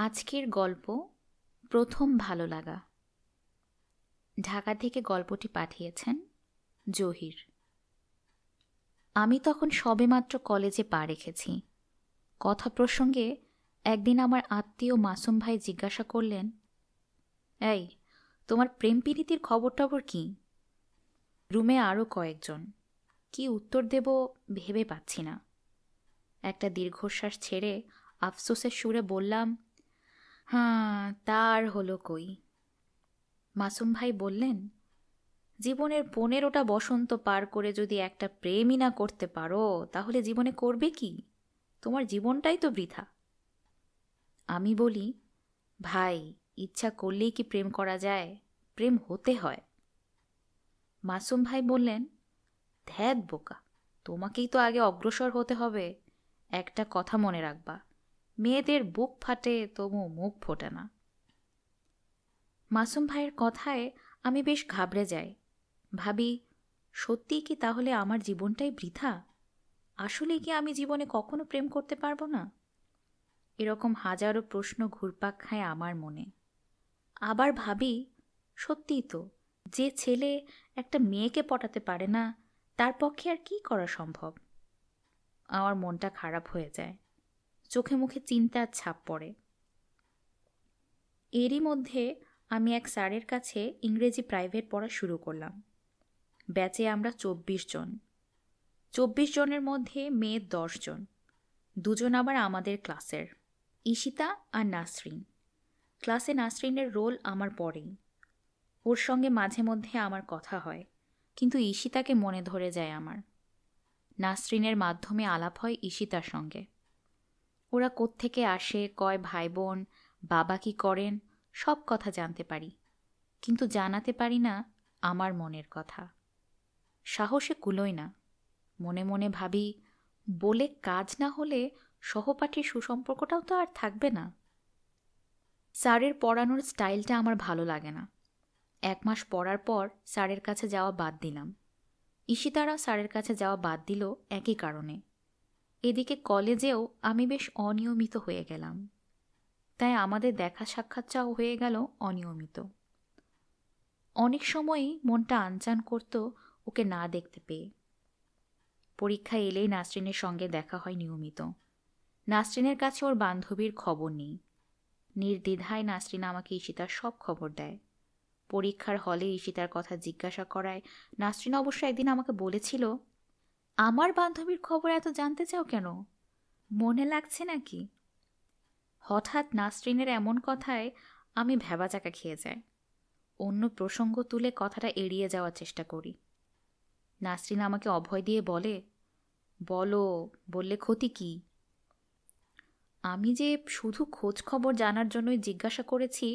আজকের গল্প প্রথম ভালো লাগা। ঢাকা থেকে গল্পটি পাঠিয়েছেন জহির। আমি তখন সবেমাত্র কলেজে পা রেখেছি। কথা প্রসঙ্গে একদিন আমার আত্মীয় মাসুম ভাই জিজ্ঞাসা করলেন, এই, তোমার প্রেম প্রীতির খবর টবর কি? রুমে আরও কয়েকজন। কি উত্তর দেব ভেবে পাচ্ছি না। একটা দীর্ঘশ্বাস ছেড়ে আফসোসের সুরে বললাম, হ্যাঁ, তার হলো কই। মাসুম ভাই বললেন, জীবনের 15টা বসন্ত পার করে যদি একটা প্রেমই না করতে পারো, তাহলে জীবনে করবে কি? তোমার জীবনটাই তো বৃথা। আমি বলি, ভাই, ইচ্ছা করলেই কি প্রেম করা যায়? প্রেম হতে হয়। মাসুম ভাই বললেন, ধ্যাত বোকা, তোমাকেই তো আগে অগ্রসর হতে হবে। একটা কথা মনে রাখবা, মেয়েদের বুক ফাটে তবু মুখ ফোটে না। মাসুম ভাইয়ের কথায় আমি বেশ ঘাবড়ে যাই। ভাবি, সত্যিই কি তাহলে আমার জীবনটাই বৃথা? আসলে কি আমি জীবনে কখনো প্রেম করতে পারবো না? এরকম হাজারো প্রশ্ন ঘুরপাক খায় আমার মনে। আবার ভাবি, সত্যিই তো, যে ছেলে একটা মেয়েকে পটাতে পারে না, তার পক্ষে আর কি করা সম্ভব? আমার মনটা খারাপ হয়ে যায়, চোখে মুখে চিন্তার ছাপ পড়ে। এরই মধ্যে আমি এক স্যারের কাছে ইংরেজি প্রাইভেট পড়া শুরু করলাম। ব্যাচে আমরা 24 জন। 24 জনের মধ্যে মেয়ে 10 জন। 2 জন আবার আমাদের ক্লাসের, ঈশিতা আর নাসরিন। ক্লাসে নাসরিনের রোল আমার পরেই। ওর সঙ্গে মাঝে মধ্যে আমার কথা হয়, কিন্তু ঈশিতাকে মনে ধরে যায় আমার। নাসরিনের মাধ্যমে আলাপ হয় ঈশিতার সঙ্গে। ওরা কোত্থেকে আসে, কয় ভাই বোন, বাবা কি করেন, সব কথা জানতে পারি, কিন্তু জানাতে পারি না আমার মনের কথা। সাহসে কুলোয় না। মনে মনে ভাবি, বলে কাজ না হলে সহপাঠীর সুসম্পর্কটাও তো আর থাকবে না। স্যারের পড়ানোর স্টাইলটা আমার ভালো লাগে না। 1 মাস পড়ার পর স্যারের কাছে যাওয়া বাদ দিলাম। ঈশিতারাও স্যারের কাছে যাওয়া বাদ দিল একই কারণে। এদিকে কলেজেও আমি বেশ অনিয়মিত হয়ে গেলাম, তাই আমাদের দেখা সাক্ষাৎটাও হয়ে গেল অনিয়মিত। অনেক সময়ই মনটা আনচান করত ওকে না দেখতে পেয়ে। পরীক্ষা এলেই নাসরিনের সঙ্গে দেখা হয় নিয়মিত। নাসরিনের কাছে ওর বান্ধবীর খবর নেই। নির্দ্বিধায় নাসরিন আমাকে ঈশিতার সব খবর দেয়। পরীক্ষার হলে ঈশিতার কথা জিজ্ঞাসা করায় নাসরিন অবশ্য একদিন আমাকে বলেছিল, আমার বান্ধবীর খবর এত জানতে চাও কেন? মনে লাগছে নাকি? হঠাৎ নাসরিনের এমন কথায় আমি ভ্যাবাচাকা খেয়ে যাই। অন্য প্রসঙ্গ তুলে কথাটা এড়িয়ে যাওয়ার চেষ্টা করি। নাসরিন আমাকে অভয় দিয়ে বলে, বলো, বললে ক্ষতি কি? আমি যে শুধু খোঁজ খবর জানার জন্যই জিজ্ঞাসা করেছি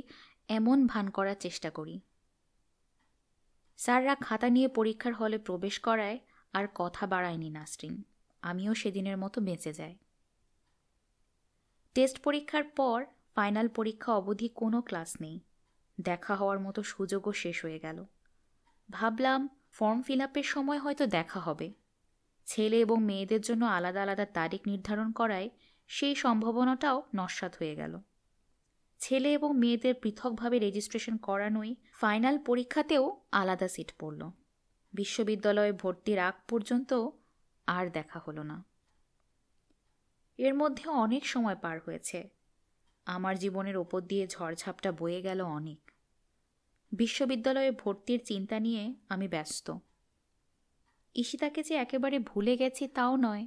এমন ভান করার চেষ্টা করি। স্যাররা খাতা নিয়ে পরীক্ষার হলে প্রবেশ করায় আর কথা বাড়ায়নি নাসরিন। আমিও সেদিনের মতো বেঁচে যাই। টেস্ট পরীক্ষার পর ফাইনাল পরীক্ষা অবধি কোনো ক্লাস নেই। দেখা হওয়ার মতো সুযোগও শেষ হয়ে গেল। ভাবলাম ফর্ম ফিল আপের সময় হয়তো দেখা হবে। ছেলে এবং মেয়েদের জন্য আলাদা আলাদা তারিখ নির্ধারণ করায় সেই সম্ভাবনাটাও নস্যাৎ হয়ে গেল। ছেলে এবং মেয়েদের পৃথকভাবে রেজিস্ট্রেশন করানোই ফাইনাল পরীক্ষাতেও আলাদা সিট পড়ল। বিশ্ববিদ্যালয়ে ভর্তির আগ পর্যন্ত আর দেখা হলো না। এর মধ্যে অনেক সময় পার হয়েছে। আমার জীবনের ওপর দিয়ে ঝড়ঝাপটা বয়ে গেল অনেক। বিশ্ববিদ্যালয়ে ভর্তির চিন্তা নিয়ে আমি ব্যস্ত। ঈশিতাকে যে একেবারে ভুলে গেছি তাও নয়,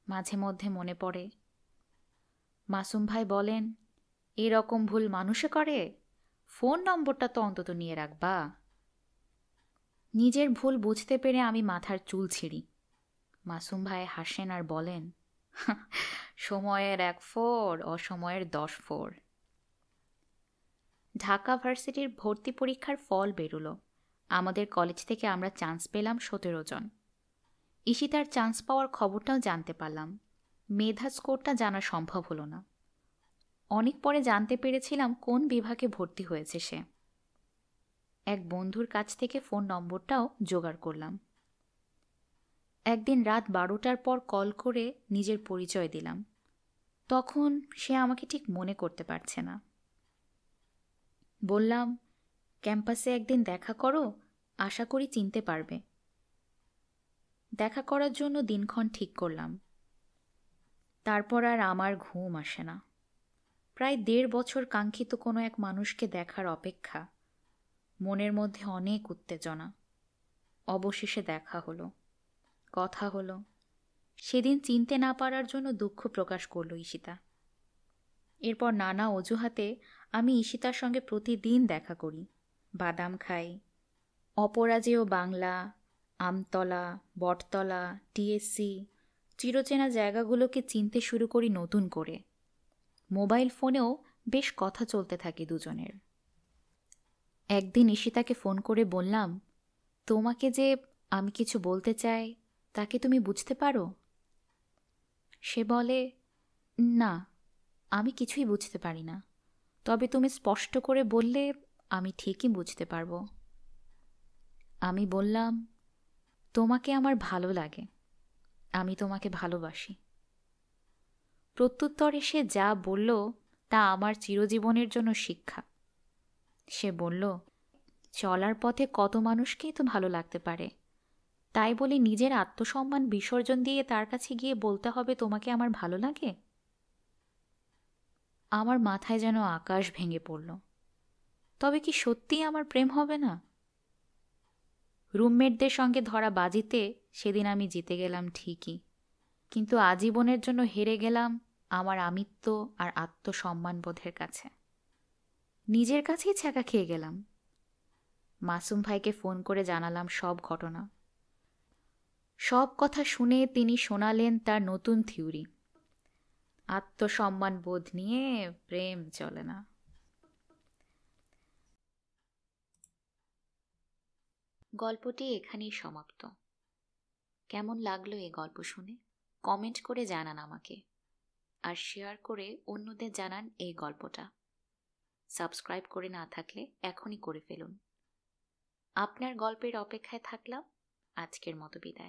মাঝে মধ্যে মনে পড়ে। মাসুম ভাই বলেন, এরকম ভুল মানুষে করে? ফোন নম্বরটা তো অন্তত নিয়ে রাখবা। নিজের ভুল বুঝতে পেরে আমি মাথার চুল ছিঁড়ি। মাসুম ভাই হাসেন আর বলেন, সময়ের 1 ফোর, অসময়ের 10 ফোর। ঢাকা ভার্সিটির ভর্তি পরীক্ষার ফল বেরোলো। আমাদের কলেজ থেকে আমরা চান্স পেলাম 17 জন। ঈশিতার চান্স পাওয়ার খবরটাও জানতে পারলাম। মেধা স্কোরটা জানা সম্ভব হলো না। অনেক পরে জানতে পেরেছিলাম কোন বিভাগে ভর্তি হয়েছে সে। এক বন্ধুর কাছ থেকে ফোন নম্বরটাও জোগাড় করলাম। একদিন রাত 12টার পর কল করে নিজের পরিচয় দিলাম। তখন সে আমাকে ঠিক মনে করতে পারছে না। বললাম, ক্যাম্পাসে একদিন দেখা করো, আশা করি চিনতে পারবে। দেখা করার জন্য দিনক্ষণ ঠিক করলাম। তারপর আর আমার ঘুম আসে না। প্রায় 1.5 বছর কাঙ্ক্ষিত কোনো এক মানুষকে দেখার অপেক্ষা, মনের মধ্যে অনেক উত্তেজনা। অবশেষে দেখা হলো, কথা হলো। সেদিন চিনতে না পারার জন্য দুঃখ প্রকাশ করল ঈশিতা। এরপর নানা অজুহাতে আমি ঈশিতার সঙ্গে প্রতিদিন দেখা করি, বাদাম খাই। অপরাজেয় বাংলা, আমতলা, বটতলা, টিএসসি, চিরচেনা জায়গাগুলোকে চিনতে শুরু করি নতুন করে। মোবাইল ফোনেও বেশ কথা চলতে থাকে দুজনের। একদিন ঈশিতাকে ফোন করে বললাম, তোমাকে যে আমি কিছু বলতে চাই, তাকে তুমি বুঝতে পারো? সে বলে, না, আমি কিছুই বুঝতে পারি না, তবে তুমি স্পষ্ট করে বললে আমি ঠিকই বুঝতে পারবো। আমি বললাম, তোমাকে আমার ভালো লাগে, আমি তোমাকে ভালোবাসি। প্রত্যুত্তরে সে যা বলল তা আমার চিরজীবনের জন্য শিক্ষা। সে বলল, চলার পথে কত মানুষকেই তো ভালো লাগতে পারে, তাই বলে নিজের আত্মসম্মান বিসর্জন দিয়ে তার কাছে গিয়ে বলতে হবে তোমাকে আমার ভালো লাগে? আমার মাথায় যেন আকাশ ভেঙে পড়ল। তবে কি সত্যিই আমার প্রেম হবে না? রুমমেটদের সঙ্গে ধরা বাজিতে সেদিন আমি জিতে গেলাম ঠিকই, কিন্তু আজীবনের জন্য হেরে গেলাম আমার আমিত্ব আর আত্মসম্মানবোধের কাছে। নিজের কাছেই ছ্যাঁকা খেয়ে গেলাম। মাসুম ভাইকে ফোন করে জানালাম সব ঘটনা। সব কথা শুনে তিনি শোনালেন তার নতুন থিওরি, আত্মসম্মান বোধ নিয়ে প্রেম চলে না। গল্পটি এখানেই সমাপ্ত। কেমন লাগলো এই গল্প শুনে কমেন্ট করে জানান আমাকে, আর শেয়ার করে অন্যদের জানান এই গল্পটা। সাবস্ক্রাইব করে না থাকলে এখনই করে ফেলুন। আপনার গল্পের অপেক্ষায় থাকলাম। আজকের মতো বিদায়।